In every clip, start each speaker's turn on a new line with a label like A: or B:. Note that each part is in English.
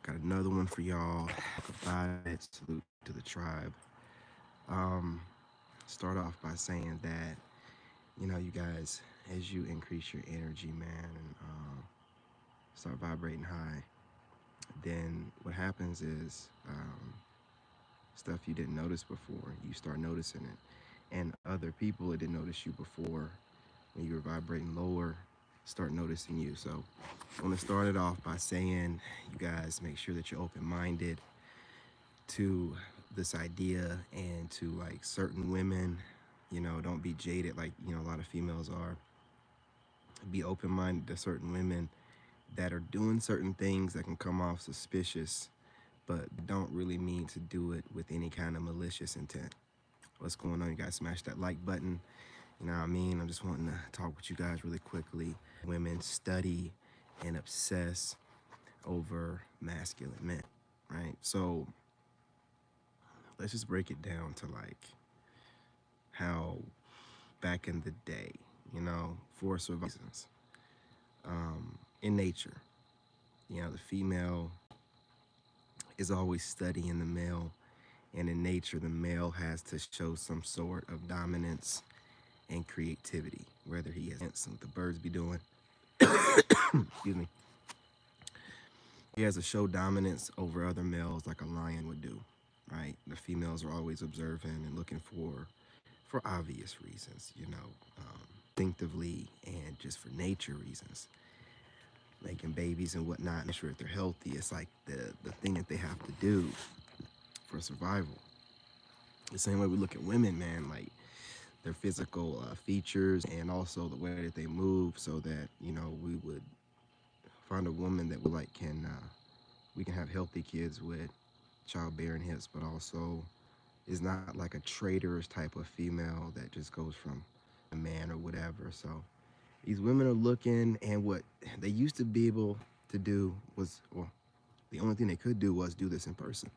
A: Got another one for y'all about it. Salute to the tribe. Um, Start off by saying that, you guys, as you increase your energy, man, and start vibrating high, then what happens is stuff you didn't notice before, you start noticing it. And other people that didn't notice you before, when you were vibrating lower, start noticing you. So I want to start it off by saying, you guys, make sure that you're open-minded to this idea and to like certain women. Don't be jaded like a lot of females are. Be open-minded to certain women that are doing certain things that can come off suspicious, but don't really mean to do it with any kind of malicious intent. What's going on? You guys smash that like button. You know what I mean? I'm just wanting to talk with you guys really quickly. Women study and obsess over masculine men, right? So let's just break it down to like how back in the day, for survival reasons, in nature, the female is always studying the male, and in nature, the male has to show some sort of dominance and creativity, whether he has what the birds be doing. Excuse me. He has to show dominance over other males like a lion would do, right? The females are always observing and looking for obvious reasons, instinctively and just for nature reasons, making babies and whatnot, make sure if they're healthy. It's like the thing that they have to do for survival. The same way we look at women, man, like their physical features and also the way that they move, so that we would find a woman that we can have healthy kids with, childbearing hips, but also is not like a traitorous type of female that just goes from a man or whatever. So these women are looking, and what they used to be able to do was, well, the only thing they could do was do this in person.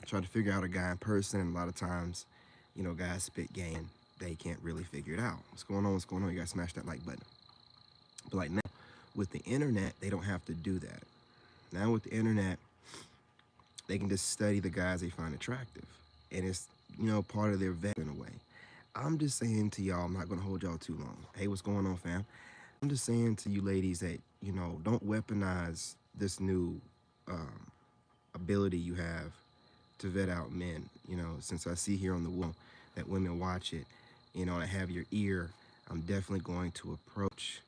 A: Try to figure out a guy in person, and a lot of times, guys spit game. They can't really figure it out. What's going on? What's going on? You gotta smash that like button. But like now, with the internet, they don't have to do that. Now with the internet, they can just study the guys they find attractive. And it's, part of their vet in a way. I'm just saying to y'all, I'm not going to hold y'all too long. Hey, what's going on, fam? I'm just saying to you ladies that, don't weaponize this new ability you have to vet out men. Since I see here on the wall that women watch it, I have your ear, I'm definitely going to approach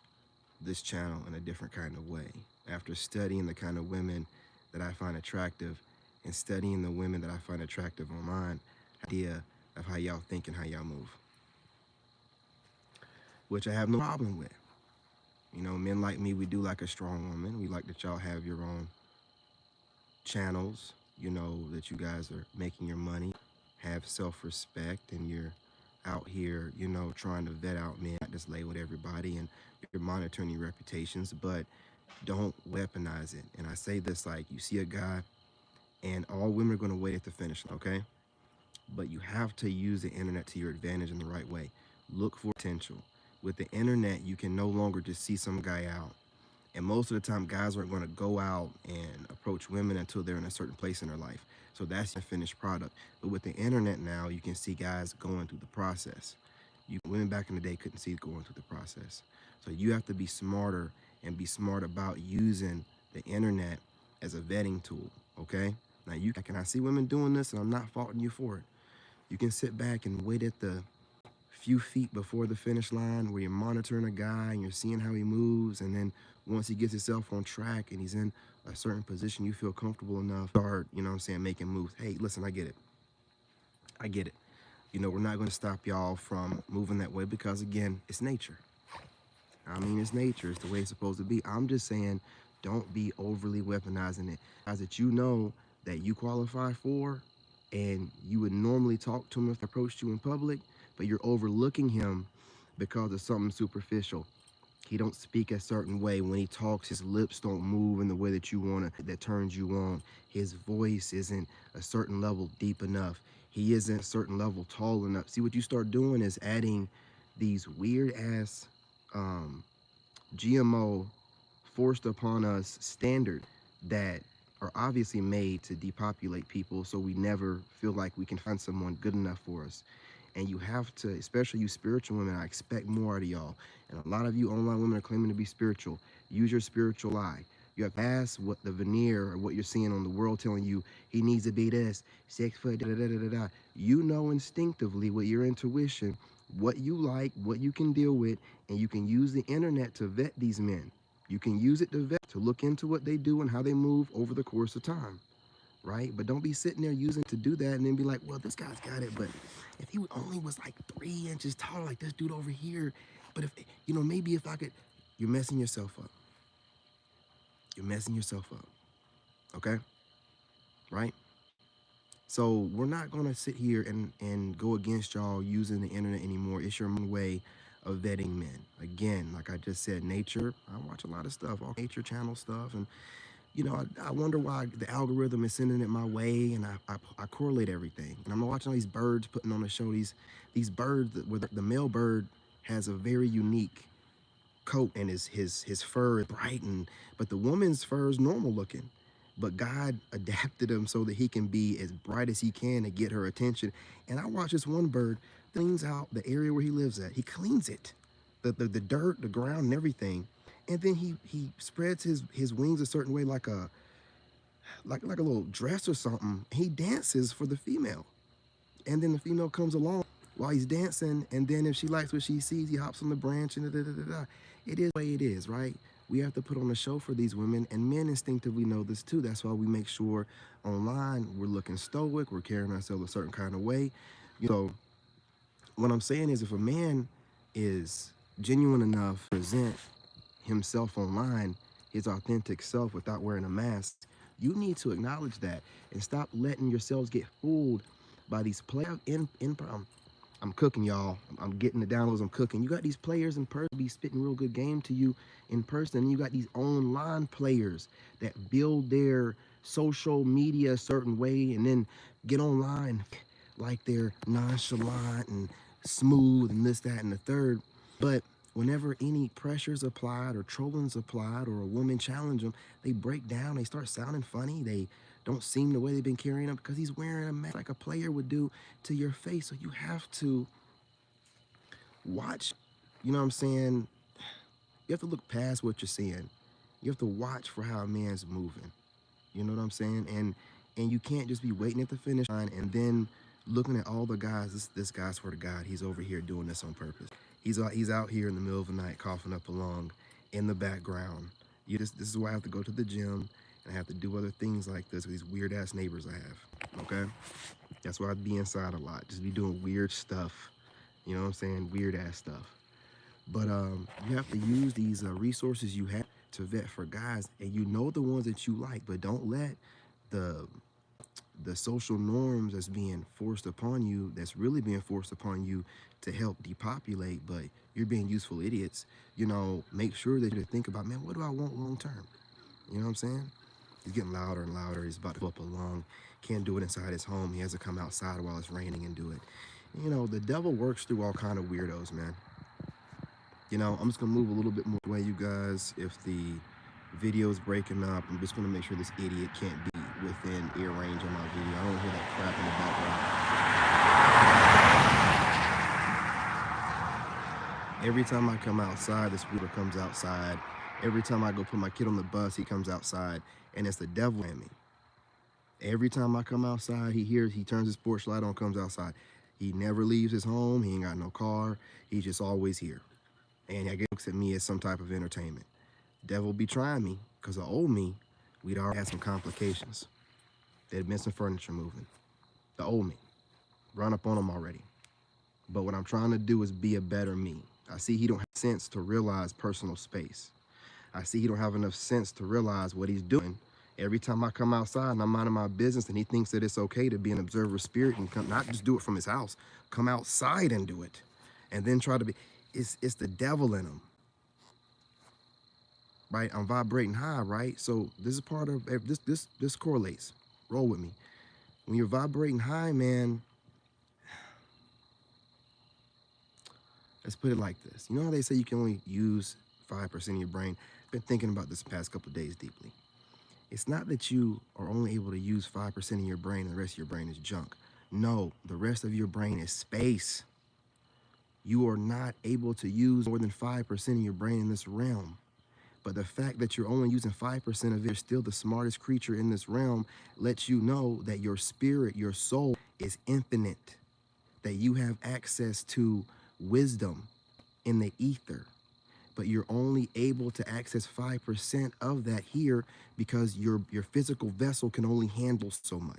A: this channel in a different kind of way. After studying the kind of women that I find attractive and studying the women that I find attractive online, idea of how y'all think and how y'all move, which I have no problem with. Men like me, we do like a strong woman. We like that y'all have your own channels, that you guys are making your money, have self-respect, and you're out here, trying to vet out men, not just lay with everybody, and you're monitoring your reputations, but don't weaponize it. And I say this like, you see a guy, and all women are going to wait at the finish line, okay? But you have to use the internet to your advantage in the right way. Look for potential. With the internet, you can no longer just see some guy out. And most of the time, guys aren't going to go out and approach women until they're in a certain place in their life. So that's your finished product. But with the internet now, you can see guys going through the process. Women back in the day couldn't see going through the process. So you have to be smarter and be smart about using the internet as a vetting tool, okay? Now, I see women doing this, and I'm not faulting you for it. You can sit back and wait at the few feet before the finish line where you're monitoring a guy and you're seeing how he moves, and then once he gets himself on track and he's in a certain position, you feel comfortable enough, start, making moves. Hey, listen, I get it. I get it. We're not going to stop y'all from moving that way because, again, it's nature. It's nature. It's the way it's supposed to be. I'm just saying, don't be overly weaponizing it. Guys that that you qualify for, and you would normally talk to him if they approached you in public, but you're overlooking him because of something superficial. He don't speak a certain way. When he talks, his lips don't move in the way that you want to, that turns you on. His voice isn't a certain level deep enough. He isn't a certain level tall enough. See, what you start doing is adding these weird ass GMO forced upon us standard that are obviously made to depopulate people so we never feel like we can find someone good enough for us. And you have to, especially you spiritual women, I expect more out of y'all. And a lot of you online women are claiming to be spiritual. Use your spiritual eye. You have to ask what the veneer or what you're seeing on the world telling you he needs to be this, 6 foot, da da da da da. You know instinctively with your intuition what you like, what you can deal with, and you can use the internet to vet these men. You can use it to vet, to look into what they do and how they move over the course of time, right? But don't be sitting there using it to do that and then be like, well, this guy's got it, but if he only was like 3 inches taller, like this dude over here, but if, maybe if I could, you're messing yourself up. You're messing yourself up, okay? Right? So we're not gonna sit here and go against y'all using the internet anymore. It's your own way of vetting men. Again, like I just said, nature. I watch a lot of stuff, all nature channel stuff, and I wonder why the algorithm is sending it my way, and I correlate everything. And I'm watching all these birds putting on the show. These birds where the male bird has a very unique coat and his fur is bright, and but the woman's fur is normal looking. But God adapted him so that he can be as bright as he can to get her attention. And I watch this one bird cleans out the area where he lives at. He cleans it, the dirt, the ground, and everything. And then he spreads his wings a certain way, like a little dress or something. He dances for the female, and then the female comes along while he's dancing, and then if she likes what she sees, he hops on the branch and da da da da. It is the way it is, right? We have to put on a show for these women, and men instinctively know this too. That's why we make sure online we're looking stoic, we're carrying ourselves a certain kind of way. So what I'm saying is, if a man is genuine enough to present himself online, his authentic self without wearing a mask, you need to acknowledge that and stop letting yourselves get fooled by these players I'm cooking, y'all. I'm getting the downloads. I'm cooking. You got these players in person be spitting real good game to you in person. And you got these online players that build their social media a certain way and then get online like they're nonchalant and smooth and this, that, and the third. But whenever any pressure's applied or trolling's applied or a woman challenge them, they break down. They start sounding funny. They don't seem the way they've been carrying them because he's wearing a mask like a player would do to your face. So you have to watch, you know what I'm saying? You have to look past what you're seeing. You have to watch for how a man's moving. You know what I'm saying? And you can't just be waiting at the finish line and then looking at all the guys. This guy, swear to God, he's over here doing this on purpose. He's out here in the middle of the night coughing up a lung in the background. This is why I have to go to the gym and I have to do other things like this with these weird ass neighbors I have. Okay? That's why I'd be inside a lot. Just be doing weird stuff. You know what I'm saying? Weird ass stuff. But you have to use these resources you have to vet for guys, and you know the ones that you like, but don't let the the social norms that's being forced upon you, that's really being forced upon you to help depopulate, but you're being useful idiots. Make sure that you think about, man, what do I want long term? You know what I'm saying? He's getting louder and louder. He's about to go up a lung. Can't do it inside his home. He has to come outside while it's raining and do it. The devil works through all kind of weirdos, man. I'm just gonna move a little bit more away, you guys. If the video's breaking up, I'm just gonna make sure this idiot can't be within ear range of my video. I don't hear that crap in the background. Every time I come outside, this weirdo comes outside. Every time I go put my kid on the bus, he comes outside, and it's the devil in me. Every time I come outside, he turns his porch light on, comes outside. He never leaves his home. He ain't got no car. He's just always here. And I guess looks at me as some type of entertainment. Devil be trying me, because the old me, we'd already had some complications. There'd been some furniture moving. The old me, run up on him already. But what I'm trying to do is be a better me. I see he don't have sense to realize personal space. I see he don't have enough sense to realize what he's doing. Every time I come outside and I'm minding my business and he thinks that it's okay to be an observer spirit and not just do it from his house, come outside and do it. And then try to be, it's the devil in him. Right? I'm vibrating high, right? So this is part of this correlates. Roll with me. When you're vibrating high, man, let's put it like this. You know how they say you can only use 5% of your brain? I've been thinking about this past couple of days deeply. It's not that you are only able to use 5% of your brain and the rest of your brain is junk. No, the rest of your brain is space. You are not able to use more than 5% of your brain in this realm. But the fact that you're only using 5% of it, you're still the smartest creature in this realm, lets you know that your spirit, your soul is infinite, that you have access to wisdom in the ether. But you're only able to access 5% of that here because your physical vessel can only handle so much.